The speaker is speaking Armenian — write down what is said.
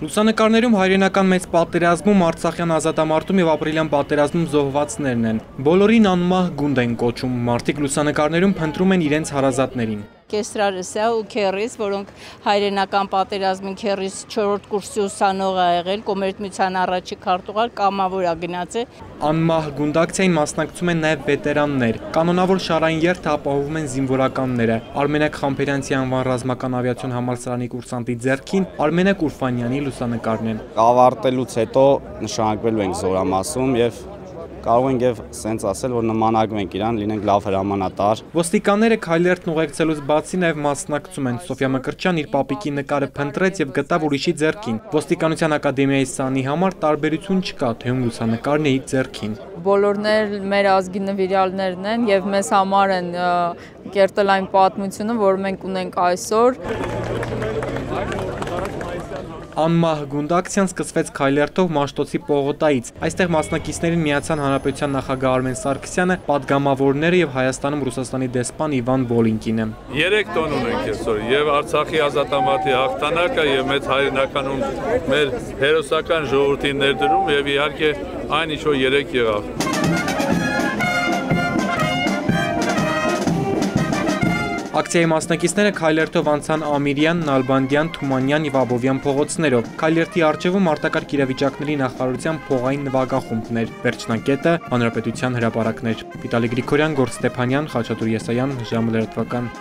Լուսանկարներում հայրենական մեծ պատերազմում, Արցախյան ազատամարտում եւ ապրիլյան պատերազմում զոհվածներն են։ Բոլորին անմահ գունդ են կոչում, մարդիկ լուսանկարներում փնտրում են իրենց հարազատներին։ Կեսրարս է ու քերիս, որոնք հայրենական պատերազմին քերիս 4-րդ կուրսի ուսանող ա եղել, Կոմերցիոն առաջի քարտուղար կամավոր ա գնաց է։ Անմահ գունդ ակցիային մասնակցում են նաև վետերաններ։ Կանոնավոր շարային երթը ապահովում են զինվորականները։ Արմենակ Խամփերյանցի անվան ռազմական ավիացիոն համալսարանի կուրսանտի ձեռքին Արմենակ Ուրֆանյանի լուսանկարն են։ Ավարտելուց հետո նշանակվելու ենք զորամասում եւ կարող ենք եւ սենց ասել, որ նմանակվենք իրան, լինենք լավ հրամանատար։ Ոստիկանները քայլերթն ուղեկցելուց բացի նաև մասնակցում են։ Սոֆիա Մկրտչյան իր պապիկի նկարը փնտրեց եւ գտավ ուրիշի ձեռքին։ Ոստիկանության ակադեմիայի սանի համար տարբերություն չկա, թե ում լուսանկարն է իր ձեռքին։ Բոլորն մեր ազգի նվիրյալներն են եւ մեզ համար են կերտել այն պատմությունը, որ մենք ունենք այսօր։ Անմահ գունդ ակցիան սկսվեց քայլերթով Մաշտոցի պողոտայից։ Այստեղ մասնակիցներին միացան Հանրապետության նախագահ Արմեն Սարգսյանը, падգամավորները եւ Հայաստանում Ռուսաստանի դեսպան Իվան Բոլինկինը։ 3 տոն ունենք այսօր եւ Արցախի ազատամարտի հաղթանակը եւ մեծ հայրենականում մեր հերոսական ժողովրդի ներդրում եւ իհարկե այն ինչ որ 3 եղավ։ Ակցիայի մասնակիցները քայլերթով անցան Ամիրյան, Նալբանդյան, Թումանյան եւ Աբովյան փողոցներով։ Քայլերթի առջևում արտակարգ իրավիճակների նախարարության փողային նվագախումբներ։ Վերջնակետը Հանրապետության հրապարակներ։ Վիտալի Գրիգորյան, Գորգ Ստեփանյան, Խաչատուր Եսայան, ժամը լրատվական։